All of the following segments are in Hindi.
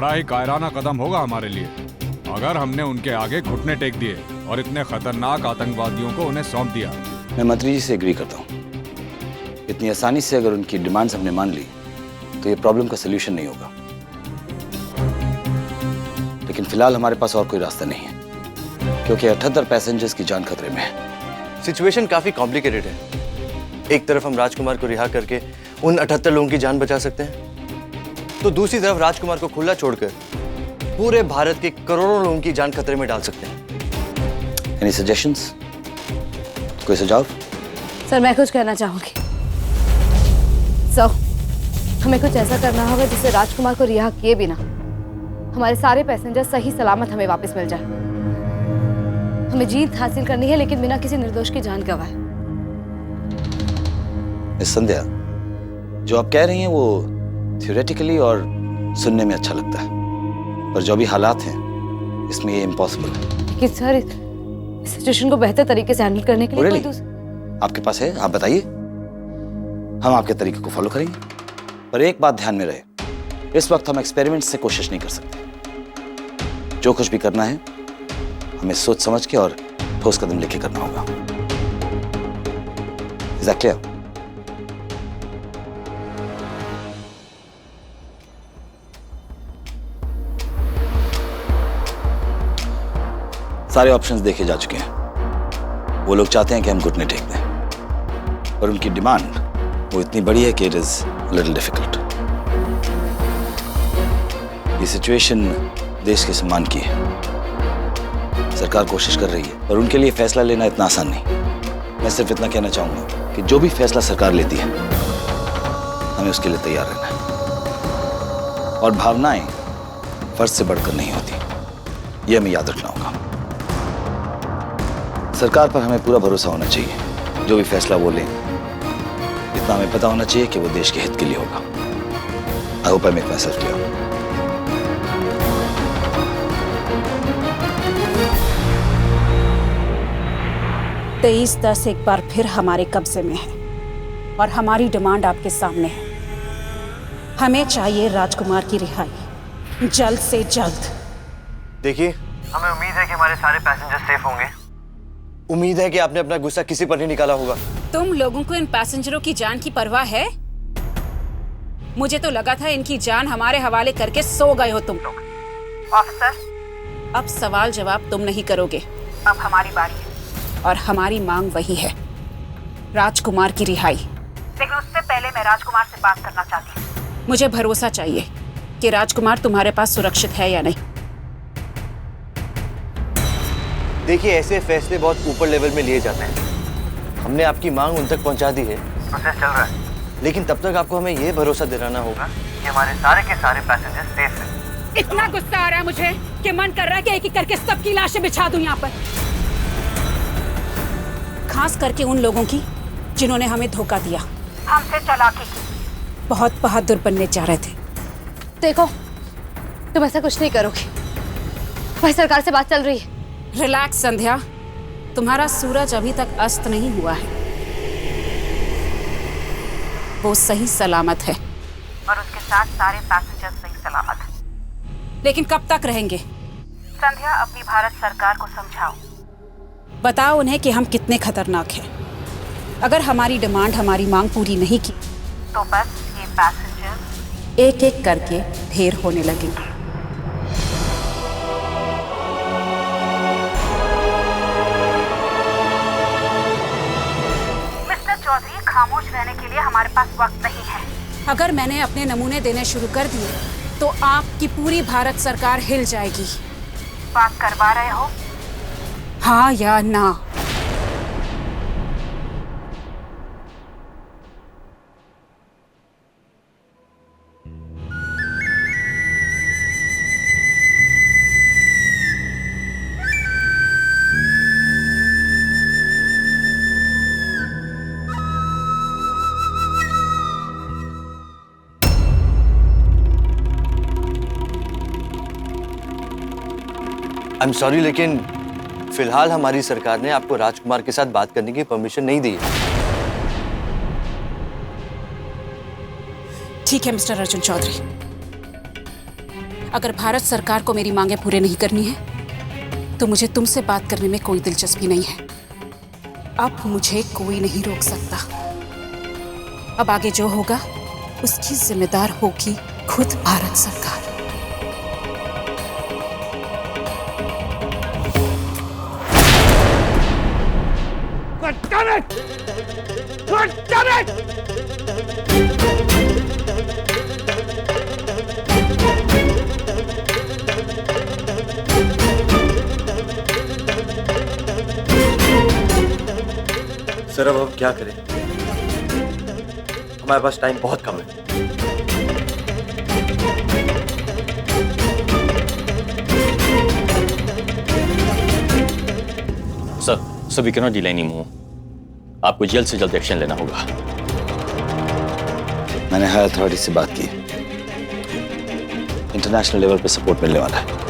बड़ा ही कायराना कदम होगा हमारे लिए अगर हमने उनके आगे घुटने टेक दिए और इतने खतरनाक आतंकवादियों को उन्हें सौंप दिया। मैं मंत्री जी से एग्री करता हूँ। इतनी आसानी से अगर उनकी डिमांड्स हमने मान ली तो ये प्रॉब्लम का सलूशन नहीं होगा। लेकिन फिलहाल हमारे पास और कोई रास्ता नहीं है क्योंकि 78 पैसेंजर्स की जान खतरे में है। सिचुएशन काफी कॉम्प्लिकेटेड है। एक तरफ हम राजकुमार को रिहा करके उन 78 लोगों की जान बचा सकते हैं, तो दूसरी तरफ राजकुमार को खुला छोड़कर पूरे भारत के करोड़ों लोगों की जान खतरे में डाल सकते हैं। Any suggestions? कोई सुझाव? सर मैं कुछ कहना चाहूंगी। हमें कुछ ऐसा करना होगा जिससे राजकुमार को रिहा किए बिना हमारे सारे पैसेंजर सही सलामत हमें वापस मिल जाए। हमें जीत हासिल करनी है लेकिन बिना किसी निर्दोष की जान गंवाए। मिस संध्या, जो आप कह रही हैं वो थ्योरेटिकली और सुनने में अच्छा लगता है, पर जो भी हालात हैं इसमें ये इम्पॉसिबल है। कि सर इस सिचुएशन को बेहतर तरीके से हैंडल करने के लिए कोई आपके पास है? आप बताइए, हम आपके तरीके को फॉलो करेंगे। पर एक बात ध्यान में रहे, इस वक्त हम एक्सपेरिमेंट से कोशिश नहीं कर सकते। जो कुछ भी करना है हमें सोच समझ के और ठोस कदम लेके करना होगा। Is that clear? सारे ऑप्शंस देखे जा चुके हैं। वो लोग चाहते हैं कि हम घुटने टेक दें, पर उनकी डिमांड वो इतनी बड़ी है कि इट इज लिटिल डिफिकल्ट। ये सिचुएशन देश के सम्मान की है। सरकार कोशिश कर रही है, पर उनके लिए फैसला लेना इतना आसान नहीं। मैं सिर्फ इतना कहना चाहूंगा कि जो भी फैसला सरकार लेती है हमें उसके लिए तैयार रहना है। और भावनाएं फर्ज से बढ़कर नहीं होती, ये हमें याद रखना होगा। सरकार पर हमें पूरा भरोसा होना चाहिए। जो भी फैसला वो लें, इतना हमें पता होना चाहिए कि वो देश के हित के लिए होगा। I hope I make my self clear. 23-10 एक बार फिर हमारे कब्जे में है और हमारी डिमांड आपके सामने है। हमें चाहिए राजकुमार की रिहाई जल्द से जल्द। देखिए, हमें उम्मीद है कि हमारे सारे पैसेंजर सेफ होंगे। उम्मीद है कि आपने अपना गुस्सा किसी पर नहीं निकाला होगा। तुम लोगों को इन पैसेंजरों की जान की परवाह है? मुझे तो लगा था इनकी जान हमारे हवाले करके सो गए हो तुम लोग। ऑफिसर, अब सवाल जवाब तुम नहीं करोगे, अब हमारी बारी है और हमारी मांग वही है, राजकुमार की रिहाई। लेकिन उससे पहले मैं राजकुमार से बात करना चाहती हूँ। मुझे भरोसा चाहिए कि राजकुमार तुम्हारे पास सुरक्षित है या नहीं। देखिए, ऐसे फैसले बहुत ऊपर लेवल में लिए जाते हैं। हमने आपकी मांग उन तक पहुंचा दी है, प्रोसेस चल रहा है, लेकिन तब तक आपको हमें ये भरोसा दिलाना होगा कि हमारे सारे के सारे पैसेंजर सेफ हैं। इतना गुस्सा आ रहा है मुझे कि मन कर रहा है कि एक एक करके सबकी लाशें बिछा दूं यहाँ पर, खास करके उन लोगों की जिन्होंने हमें धोखा दिया, हमसे चालाकी की, बहुत बहादुर बनने जा रहे थे। देखो, तुम ऐसा कुछ नहीं करोगे। भाई सरकार से बात चल रही है। रिलैक्स संध्या, तुम्हारा सूरज अभी तक अस्त नहीं हुआ है। वो सही सलामत है और उसके साथ सारे पैसेंजर सही सलामत हैं। लेकिन कब तक रहेंगे? संध्या, अपनी भारत सरकार को समझाओ, बताओ उन्हें कि हम कितने खतरनाक हैं। अगर हमारी डिमांड, हमारी मांग पूरी नहीं की तो बस ये पैसेंजर एक एक करके ढेर होने लगेंगे। मिस्टर चौधरी, खामोश रहने के लिए हमारे पास वक्त नहीं है। अगर मैंने अपने नमूने देने शुरू कर दिए तो आपकी पूरी भारत सरकार हिल जाएगी। बात करवा रहे हो, हाँ या ना? आई एम सॉरी, लेकिन फिलहाल हमारी सरकार ने आपको राजकुमार के साथ बात करने की परमिशन नहीं दी है। ठीक है मिस्टर अर्जुन चौधरी, अगर भारत सरकार को मेरी मांगे पूरे नहीं करनी है तो मुझे तुमसे बात करने में कोई दिलचस्पी नहीं है। अब मुझे कोई नहीं रोक सकता। अब आगे जो होगा उसकी जिम्मेदार होगी खुद भारत सरकार। सर अब हम क्या करें? हमारे पास टाइम बहुत कम है। Sir we cannot delay any more. आपको जल्द से जल्द एक्शन लेना होगा। मैंने हाई अथॉरिटी से बात की, इंटरनेशनल लेवल पे सपोर्ट मिलने वाला है।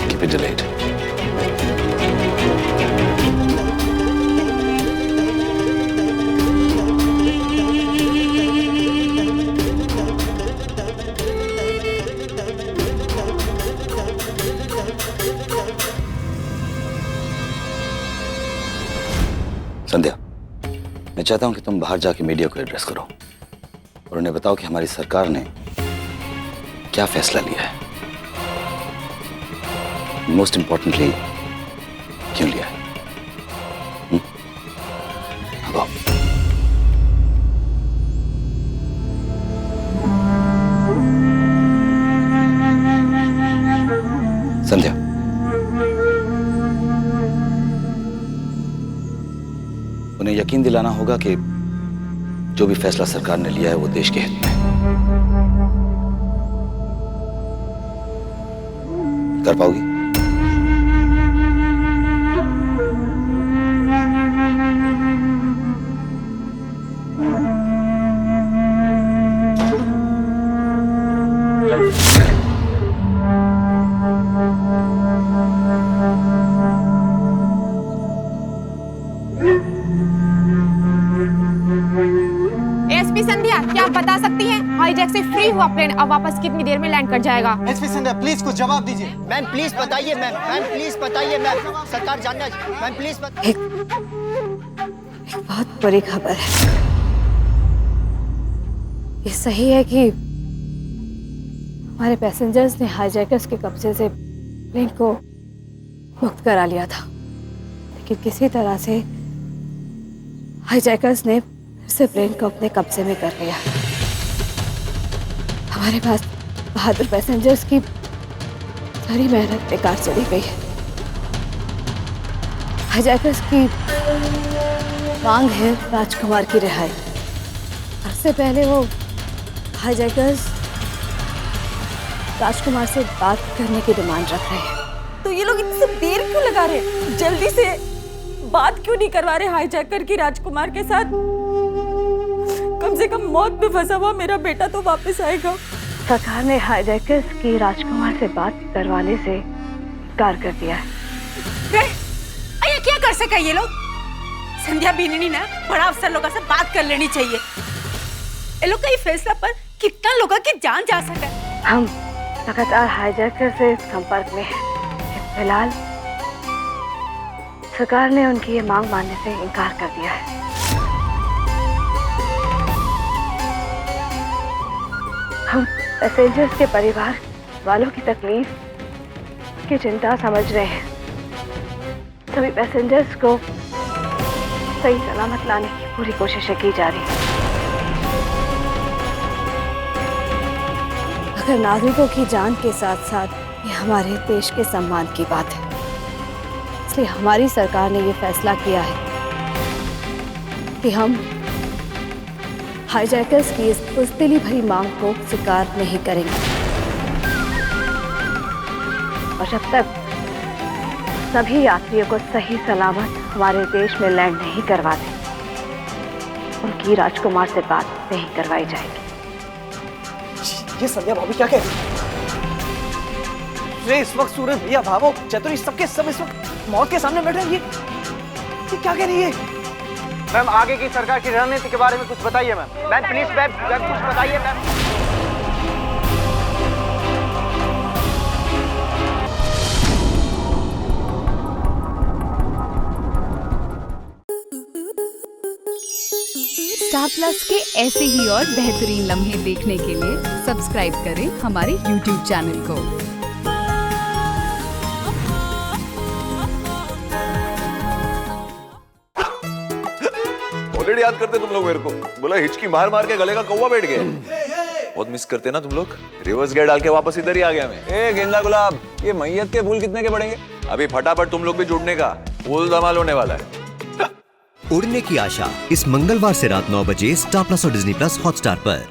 Keep it delayed. संध्या, मैं चाहता हूं कि तुम बाहर जाके मीडिया को एड्रेस करो और उन्हें बताओ कि हमारी सरकार ने क्या फैसला लिया है, मोस्ट इंपॉर्टेंटली क्यों लिया है। अब आओ। संध्या, उन्हें यकीन दिलाना होगा कि जो भी फैसला सरकार ने लिया है वो देश के हित में कर पाओगी? एसपी संध्या, क्या आप बता सकती हैं हाईजैक से फ्री हुआ प्लेन अब वापस कितनी देर में लैंड कर जाएगा? एसपी संध्या प्लीज कुछ जवाब दीजिए। मैम प्लीज बताइए मैम, मैम प्लीज बताइए मैम, सरकार जानना, मैम प्लीज एक बहुत बुरी खबर है। ये सही है कि हमारे पैसेंजर्स ने हाईजैकर्स के कब्जे से प्लेन को मुक्त करा लिया था, लेकिन किसी तरह से हाईजैकर्स ने फिर से प्लेन को अपने कब्जे में कर लिया। हमारे पास बहादुर पैसेंजर्स की सारी मेहनत बेकार चली गई है। हाईजैकर्स की मांग है राजकुमार की रिहाई। इससे पहले वो हाईजैकर्स राजकुमार से बात करने की डिमांड रख रहे हैं। तो ये लोग इतनी देर क्यों लगा रहे हैं? जल्दी से बात क्यों नहीं करवा रहे हाईजैकर की राजकुमार के साथ? कम से कम मौत में फंसा हुआ मेरा बेटा तो वापस आएगा। सरकार ने हाईजैकर्स की राजकुमार से बात करवाने से इनकार कर दिया है। अरे क्या कर सका ये लोग? संध्या बीननी ना बड़ा अफसर लोगों से बात कर लेनी चाहिए। ये लोग का ये फैसला पर कितना लोगों की जान जा सका है। हम लगातार हाईजैकर से संपर्क में हैं। फिलहाल सरकार ने उनकी ये मांग मानने से इनकार कर दिया है। हम पैसेंजर्स के परिवार वालों की तकलीफ की चिंता समझ रहे हैं। सभी पैसेंजर्स को सही सलामत लाने की पूरी कोशिशें की जा रही हैं। अगर नागरिकों की जान के साथ साथ ये हमारे देश के सम्मान की बात है, इसलिए हमारी सरकार ने ये फैसला किया है कि हम हाईजैकर्स की इस बुज़दिली भरी मांग को स्वीकार नहीं करेंगे। और जब तक सभी यात्रियों को सही सलामत हमारे देश में लैंड नहीं करवाते, उनकी राजकुमार से बात नहीं करवाई जाएगी। ये संध्या भाभी क्या कह रही है? अरे इस वक्त सूरज भैया भावो चतुरी सबके सब इस वक्त मौत के सामने बैठे हैं। ये क्या कह रही है? मैम आगे की सरकार की रणनीति के बारे में कुछ बताइए मैम। मैम प्लीज मैम कुछ बताइए मैम। स्टार प्लस के ऐसे ही और बेहतरीन लम्हे देखने के लिए सब्सक्राइब करें हमारे YouTube चैनल को। ऑलरेडी याद करते तुम लोग मेरे को, बोला हिचकी मार मार के गले का कौवा बैठ गया। बहुत मिस करते ना तुम लोग। रिवर्स गियर डाल के वापस इधर ही आ गया मैं। ए गेंदा गुलाब, ये मैयत के फूल कितने के पड़ेंगे? अभी फटाफट तुम लोग भी जुड़ने का, फूल धमाल होने वाला है। उड़ने की आशा इस मंगलवार से रात 9 बजे स्टार प्लस और डिज्नी प्लस हॉटस्टार पर।